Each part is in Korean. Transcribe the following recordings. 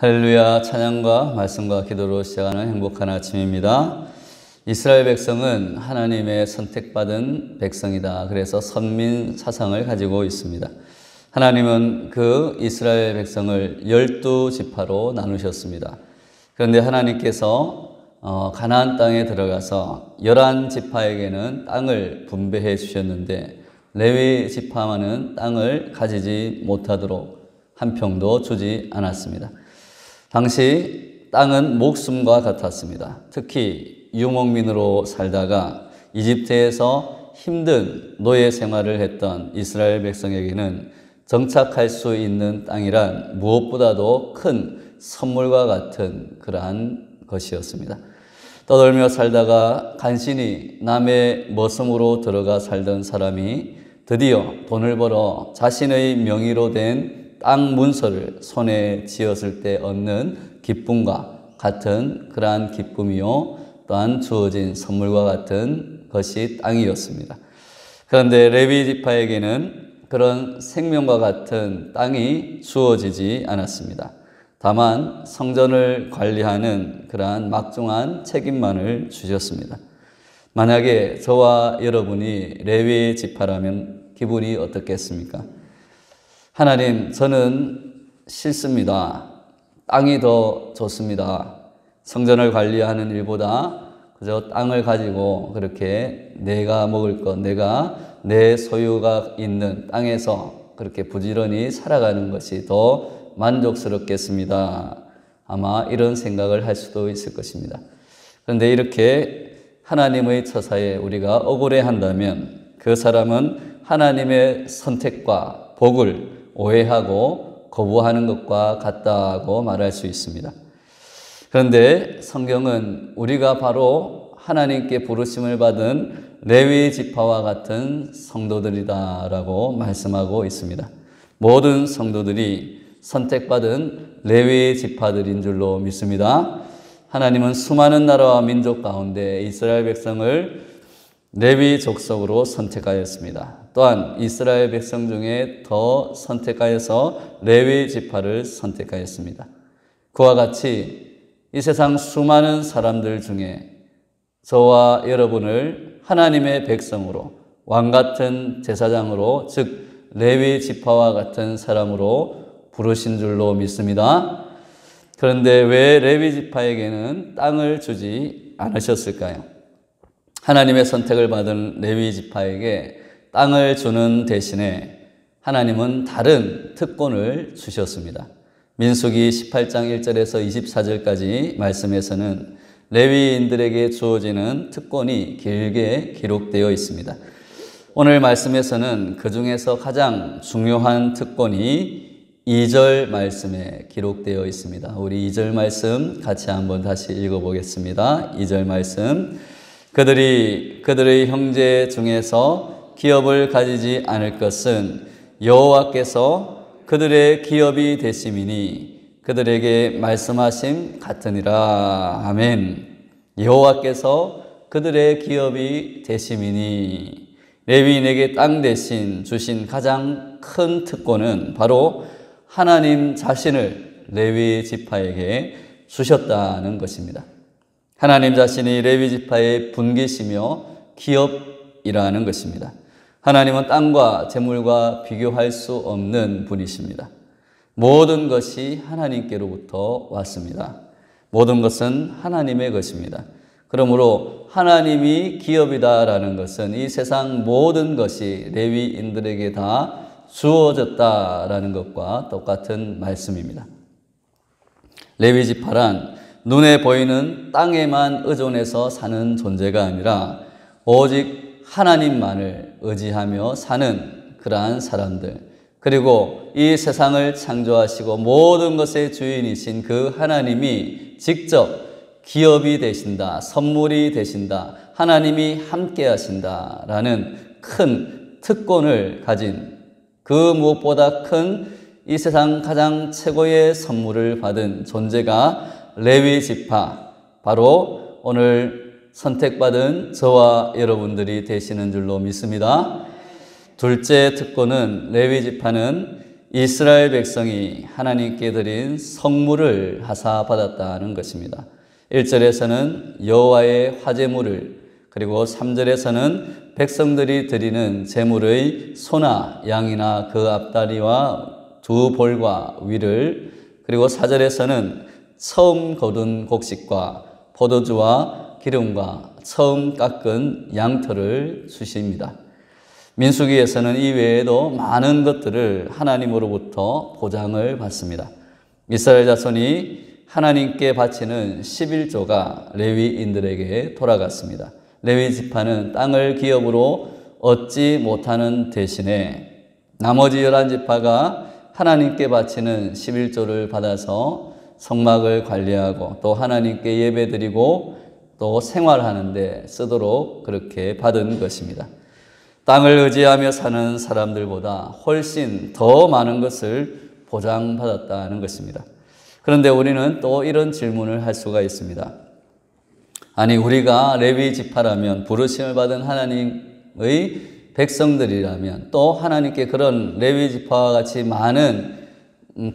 할렐루야. 찬양과 말씀과 기도로 시작하는 행복한 아침입니다. 이스라엘 백성은 하나님의 선택받은 백성이다. 그래서 선민 사상을 가지고 있습니다. 하나님은 그 이스라엘 백성을 12지파로 나누셨습니다. 그런데 하나님께서 가나안 땅에 들어가서 11지파에게는 땅을 분배해 주셨는데 레위 지파만은 땅을 가지지 못하도록 한 평도 주지 않았습니다. 당시 땅은 목숨과 같았습니다. 특히 유목민으로 살다가 이집트에서 힘든 노예 생활을 했던 이스라엘 백성에게는 정착할 수 있는 땅이란 무엇보다도 큰 선물과 같은 그러한 것이었습니다. 떠돌며 살다가 간신히 남의 머슴으로 들어가 살던 사람이 드디어 돈을 벌어 자신의 명의로 된 땅 문서를 손에 쥐었을 때 얻는 기쁨과 같은 그러한 기쁨이요, 또한 주어진 선물과 같은 것이 땅이었습니다. 그런데 레위 지파에게는 그런 생명과 같은 땅이 주어지지 않았습니다. 다만 성전을 관리하는 그러한 막중한 책임만을 주셨습니다. 만약에 저와 여러분이 레위 지파라면 기분이 어떻겠습니까? 하나님, 저는 싫습니다. 땅이 더 좋습니다. 성전을 관리하는 일보다 그저 땅을 가지고 그렇게 내가 먹을 것, 내가 내 소유가 있는 땅에서 그렇게 부지런히 살아가는 것이 더 만족스럽겠습니다. 아마 이런 생각을 할 수도 있을 것입니다. 그런데 이렇게 하나님의 처사에 우리가 억울해한다면 그 사람은 하나님의 선택과 복을 오해하고 거부하는 것과 같다고 말할 수 있습니다. 그런데 성경은 우리가 바로 하나님께 부르심을 받은 레위 지파와 같은 성도들이다라고 말씀하고 있습니다. 모든 성도들이 선택받은 레위 지파들인 줄로 믿습니다. 하나님은 수많은 나라와 민족 가운데 이스라엘 백성을 레위 족속으로 선택하였습니다. 또한 이스라엘 백성 중에 더 선택하여서 레위 지파를 선택하였습니다. 그와 같이 이 세상 수많은 사람들 중에 저와 여러분을 하나님의 백성으로, 왕같은 제사장으로, 즉 레위 지파와 같은 사람으로 부르신 줄로 믿습니다. 그런데 왜 레위 지파에게는 땅을 주지 않으셨을까요? 하나님의 선택을 받은 레위 지파에게 땅을 주는 대신에 하나님은 다른 특권을 주셨습니다. 민수기 18장 1절에서 24절까지 말씀에서는 레위인들에게 주어지는 특권이 길게 기록되어 있습니다. 오늘 말씀에서는 그 중에서 가장 중요한 특권이 2절 말씀에 기록되어 있습니다. 우리 2절 말씀 같이 한번 다시 읽어보겠습니다. 2절 말씀. 그들의 형제 중에서 기업을 가지지 않을 것은 여호와께서 그들의 기업이 되심이니 그들에게 말씀하심 같으니라. 아멘. 여호와께서 그들의 기업이 되심이니, 레위인에게 땅 대신 주신 가장 큰 특권은 바로 하나님 자신을 레위 지파에게 주셨다는 것입니다. 하나님 자신이 레위 지파의 분기시며 기업이라는 것입니다. 하나님은 땅과 재물과 비교할 수 없는 분이십니다. 모든 것이 하나님께로부터 왔습니다. 모든 것은 하나님의 것입니다. 그러므로 하나님이 기업이다라는 것은 이 세상 모든 것이 레위인들에게 다 주어졌다라는 것과 똑같은 말씀입니다. 레위 지파란 눈에 보이는 땅에만 의존해서 사는 존재가 아니라 오직 하나님만을 의지하며 사는 그러한 사람들, 그리고 이 세상을 창조하시고 모든 것의 주인이신 그 하나님이 직접 기업이 되신다, 선물이 되신다, 하나님이 함께 하신다라는 큰 특권을 가진, 그 무엇보다 큰 이 세상 가장 최고의 선물을 받은 존재가 레위 지파, 바로 오늘 선택받은 저와 여러분들이 되시는 줄로 믿습니다. 둘째 특권은 레위 지파는 이스라엘 백성이 하나님께 드린 성물을 하사받았다는 것입니다. 1절에서는 여호와의 화제물을, 그리고 3절에서는 백성들이 드리는 제물의 소나 양이나 그 앞다리와 두 볼과 위를, 그리고 4절에서는 처음 거둔 곡식과 포도주와 기름과 처음 깎은 양털을 주십니다. 민수기에서는 이 외에도 많은 것들을 하나님으로부터 보장을 받습니다. 이스라엘 자손이 하나님께 바치는 11조가 레위인들에게 돌아갔습니다. 레위 지파는 땅을 기업으로 얻지 못하는 대신에 나머지 11지파가 하나님께 바치는 11조를 받아서 성막을 관리하고 또 하나님께 예배드리고 또 생활하는 데 쓰도록 그렇게 받은 것입니다. 땅을 의지하며 사는 사람들보다 훨씬 더 많은 것을 보장받았다는 것입니다. 그런데 우리는 또 이런 질문을 할 수가 있습니다. 아니, 우리가 레위 지파라면, 부르심을 받은 하나님의 백성들이라면, 또 하나님께 그런 레위 지파와 같이 많은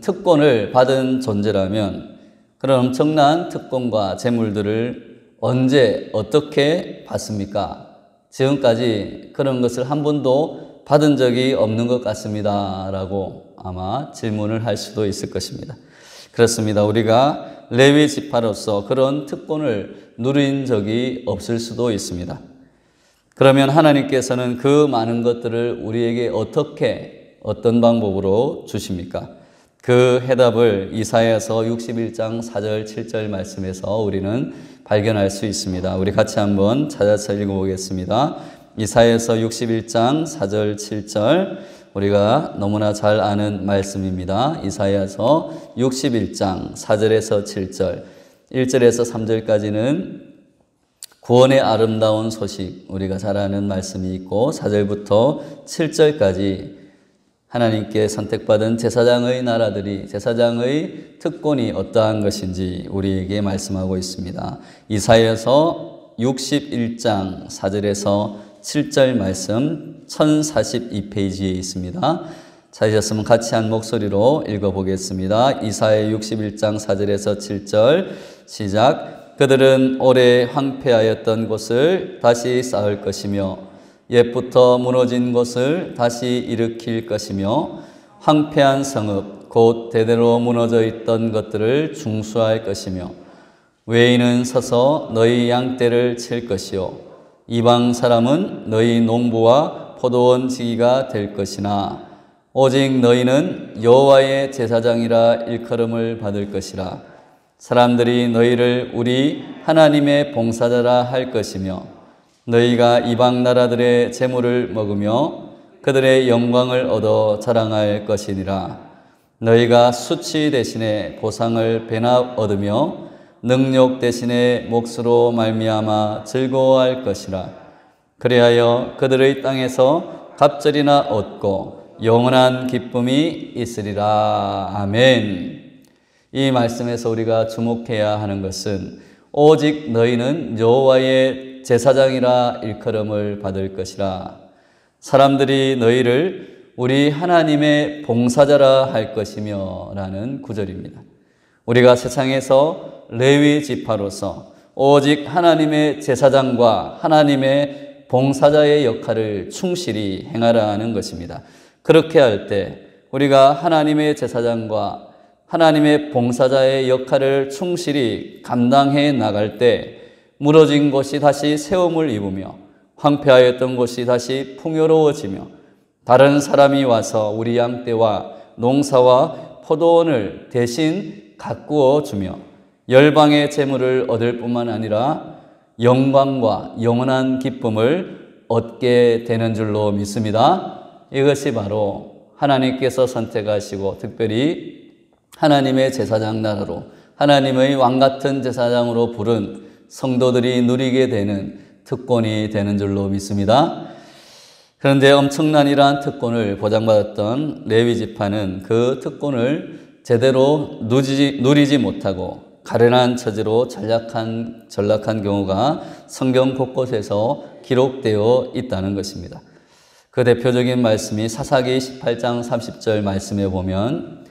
특권을 받은 존재라면, 그런 엄청난 특권과 재물들을 언제 어떻게 받습니까? 지금까지 그런 것을 한 번도 받은 적이 없는 것 같습니다 라고 아마 질문을 할 수도 있을 것입니다. 그렇습니다. 우리가 레위 지파로서 그런 특권을 누린 적이 없을 수도 있습니다. 그러면 하나님께서는 그 많은 것들을 우리에게 어떻게, 어떤 방법으로 주십니까? 그 해답을 이사야서 61장 4절 7절 말씀에서 우리는 발견할 수 있습니다. 우리 같이 한번 찾아서 읽어보겠습니다. 이사야서 61장 4절 7절, 우리가 너무나 잘 아는 말씀입니다. 이사야서 61장 4절에서 7절, 1절에서 3절까지는 구원의 아름다운 소식, 우리가 잘 아는 말씀이 있고 4절부터 7절까지 하나님께 선택받은 제사장의 나라들이, 제사장의 특권이 어떠한 것인지 우리에게 말씀하고 있습니다. 이사야서 61장 4절에서 7절 말씀 1042페이지에 있습니다. 찾으셨으면 같이 한 목소리로 읽어보겠습니다. 이사야 61장 4절에서 7절 시작. 그들은 오래 황폐하였던 곳을 다시 쌓을 것이며 옛부터 무너진 곳을 다시 일으킬 것이며 황폐한 성읍 곧 대대로 무너져 있던 것들을 중수할 것이며 외인은 서서 너희 양떼를 칠 것이요 이방 사람은 너희 농부와 포도원 지기가 될 것이나 오직 너희는 여호와의 제사장이라 일컬음을 받을 것이라. 사람들이 너희를 우리 하나님의 봉사자라 할 것이며 너희가 이방 나라들의 재물을 먹으며 그들의 영광을 얻어 자랑할 것이니라. 너희가 수치 대신에 보상을 배나 얻으며 능욕 대신에 몫으로 말미암아 즐거워할 것이라. 그리하여 그들의 땅에서 갑절이나 얻고 영원한 기쁨이 있으리라. 아멘. 이 말씀에서 우리가 주목해야 하는 것은 오직 너희는 여호와의 제사장이라 일컬음을 받을 것이라. 사람들이 너희를 우리 하나님의 봉사자라 할 것이며 라는 구절입니다. 우리가 세상에서 레위 지파로서 오직 하나님의 제사장과 하나님의 봉사자의 역할을 충실히 행하라 하는 것입니다. 그렇게 할 때 우리가 하나님의 제사장과 하나님의 봉사자의 역할을 충실히 감당해 나갈 때 무너진 곳이 다시 세움을 입으며 황폐하였던 곳이 다시 풍요로워지며 다른 사람이 와서 우리 양떼와 농사와 포도원을 대신 가꾸어 주며 열방의 재물을 얻을 뿐만 아니라 영광과 영원한 기쁨을 얻게 되는 줄로 믿습니다. 이것이 바로 하나님께서 선택하시고 특별히 하나님의 제사장 나라로 하나님의 왕같은 제사장으로 부른 성도들이 누리게 되는 특권이 되는 줄로 믿습니다. 그런데 엄청난 이러한 특권을 보장받았던 레위 지파는 그 특권을 제대로 누리지 못하고 가련한 처지로 전락한 경우가 성경 곳곳에서 기록되어 있다는 것입니다. 그 대표적인 말씀이 사사기 18장 30절 말씀에 보면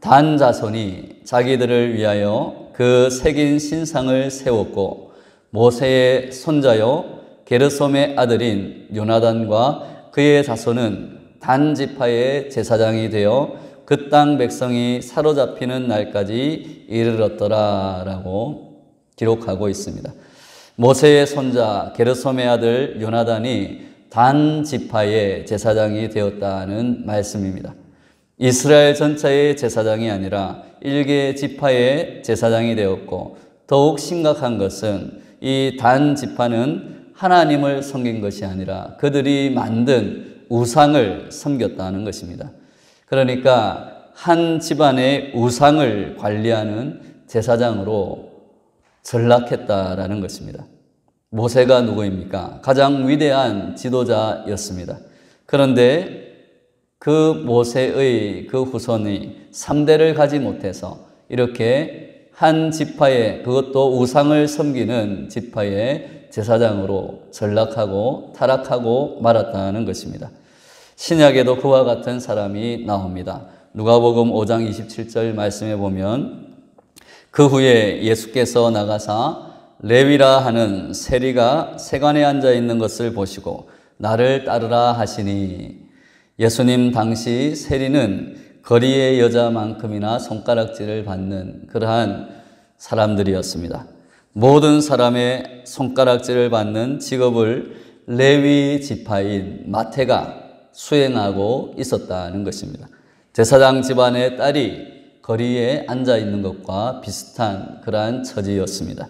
단 자손이 자기들을 위하여 그 새긴 신상을 세웠고 모세의 손자요 게르솜의 아들인 요나단과 그의 자손은 단 지파의 제사장이 되어 그 땅 백성이 사로잡히는 날까지 이르렀더라 라고 기록하고 있습니다. 모세의 손자 게르솜의 아들 요나단이 단 지파의 제사장이 되었다는 말씀입니다. 이스라엘 전체의 제사장이 아니라 일개 지파의 제사장이 되었고 더욱 심각한 것은 이 단 지파는 하나님을 섬긴 것이 아니라 그들이 만든 우상을 섬겼다는 것입니다. 그러니까 한 집안의 우상을 관리하는 제사장으로 전락했다라는 것입니다. 모세가 누구입니까? 가장 위대한 지도자였습니다. 그런데 그 모세의 그 후손이 3대를 가지 못해서 이렇게 한 지파의, 그것도 우상을 섬기는 지파의 제사장으로 전락하고 타락하고 말았다는 것입니다. 신약에도 그와 같은 사람이 나옵니다. 누가복음 5장 27절 말씀에 보면 그 후에 예수께서 나가사 레위라 하는 세리가 세관에 앉아 있는 것을 보시고 나를 따르라 하시니, 예수님 당시 세리는 거리의 여자만큼이나 손가락질을 받는 그러한 사람들이었습니다. 모든 사람의 손가락질을 받는 직업을 레위 지파인 마태가 수행하고 있었다는 것입니다. 제사장 집안의 딸이 거리에 앉아 있는 것과 비슷한 그러한 처지였습니다.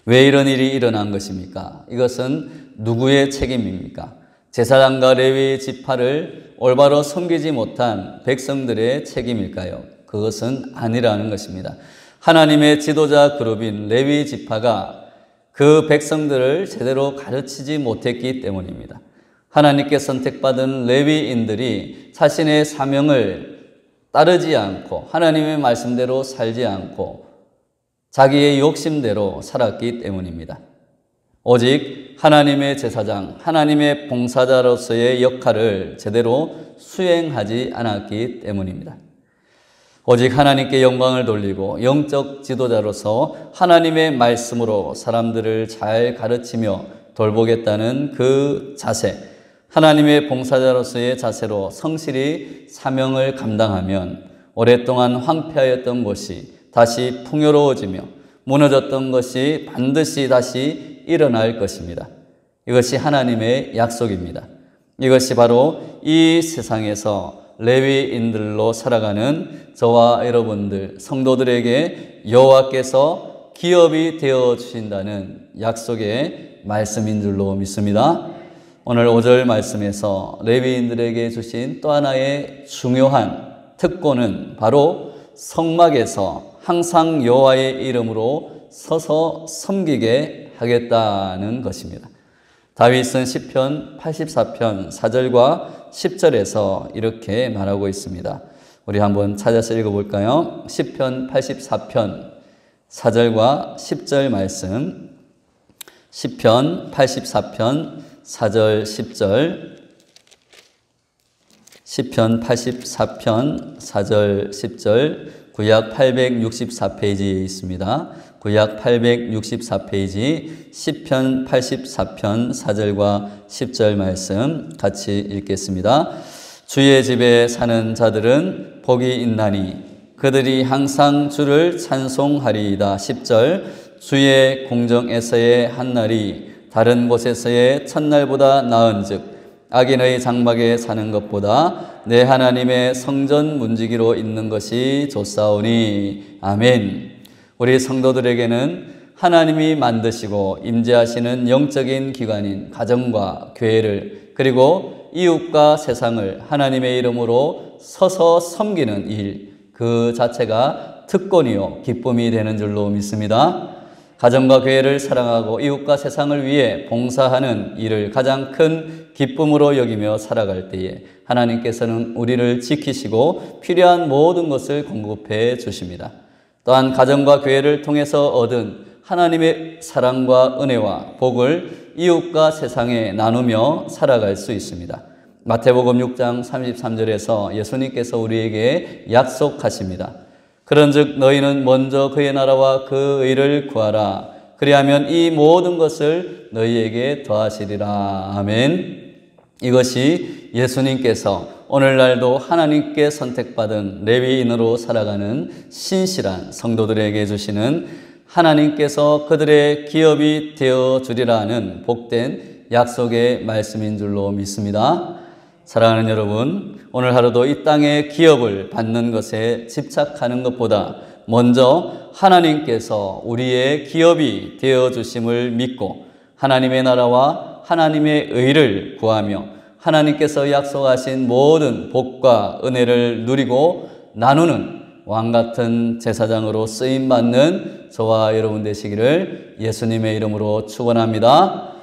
왜 이런 일이 일어난 것입니까? 이것은 누구의 책임입니까? 제사장과 레위 지파를 올바로 섬기지 못한 백성들의 책임일까요? 그것은 아니라는 것입니다. 하나님의 지도자 그룹인 레위 지파가 그 백성들을 제대로 가르치지 못했기 때문입니다. 하나님께 선택받은 레위인들이 자신의 사명을 따르지 않고 하나님의 말씀대로 살지 않고 자기의 욕심대로 살았기 때문입니다. 오직 하나님의 제사장, 하나님의 봉사자로서의 역할을 제대로 수행하지 않았기 때문입니다. 오직 하나님께 영광을 돌리고 영적 지도자로서 하나님의 말씀으로 사람들을 잘 가르치며 돌보겠다는 그 자세, 하나님의 봉사자로서의 자세로 성실히 사명을 감당하면 오랫동안 황폐하였던 것이 다시 풍요로워지며 무너졌던 것이 반드시 다시 일어날 것입니다. 이것이 하나님의 약속입니다. 이것이 바로 이 세상에서 레위인들로 살아가는 저와 여러분들 성도들에게 여호와께서 기업이 되어 주신다는 약속의 말씀인 줄로 믿습니다. 오늘 5절 말씀에서 레위인들에게 주신 또 하나의 중요한 특권은 바로 성막에서 항상 여호와의 이름으로 서서 섬기게 하겠다는 것입니다. 다윗은 시편 84편 4절과 10절에서 이렇게 말하고 있습니다. 우리 한번 찾아서 읽어볼까요? 시편 84편 4절과 10절 말씀, 시편 84편 4절 10절, 시편 84편 4절 10절, 구약 864페이지에 있습니다. 구약 864페이지 시편 84편 4절과 10절 말씀 같이 읽겠습니다. 주의 집에 사는 자들은 복이 있나니 그들이 항상 주를 찬송하리이다. 10절, 주의 공정에서의 한날이 다른 곳에서의 첫날보다 나은즉 악인의 장막에 사는 것보다 내 하나님의 성전 문지기로 있는 것이 좋사오니. 아멘. 우리 성도들에게는 하나님이 만드시고 임재하시는 영적인 기관인 가정과 교회를, 그리고 이웃과 세상을 하나님의 이름으로 서서 섬기는 일, 그 자체가 특권이요 기쁨이 되는 줄로 믿습니다. 가정과 교회를 사랑하고 이웃과 세상을 위해 봉사하는 일을 가장 큰 기쁨으로 여기며 살아갈 때에 하나님께서는 우리를 지키시고 필요한 모든 것을 공급해 주십니다. 또한 가정과 교회를 통해서 얻은 하나님의 사랑과 은혜와 복을 이웃과 세상에 나누며 살아갈 수 있습니다. 마태복음 6장 33절에서 예수님께서 우리에게 약속하십니다. 그런즉 너희는 먼저 그의 나라와 그 의를 구하라. 그리하면 이 모든 것을 너희에게 더하시리라. 아멘. 이것이 예수님께서 오늘날도 하나님께 선택받은 레위인으로 살아가는 신실한 성도들에게 주시는 하나님께서 그들의 기업이 되어주리라는 복된 약속의 말씀인 줄로 믿습니다. 사랑하는 여러분, 오늘 하루도 이 땅의 기업을 받는 것에 집착하는 것보다 먼저 하나님께서 우리의 기업이 되어주심을 믿고 하나님의 나라와 하나님의 의를 구하며 하나님께서 약속하신 모든 복과 은혜를 누리고 나누는 왕같은 제사장으로 쓰임받는 저와 여러분 되시기를 예수님의 이름으로 축원합니다.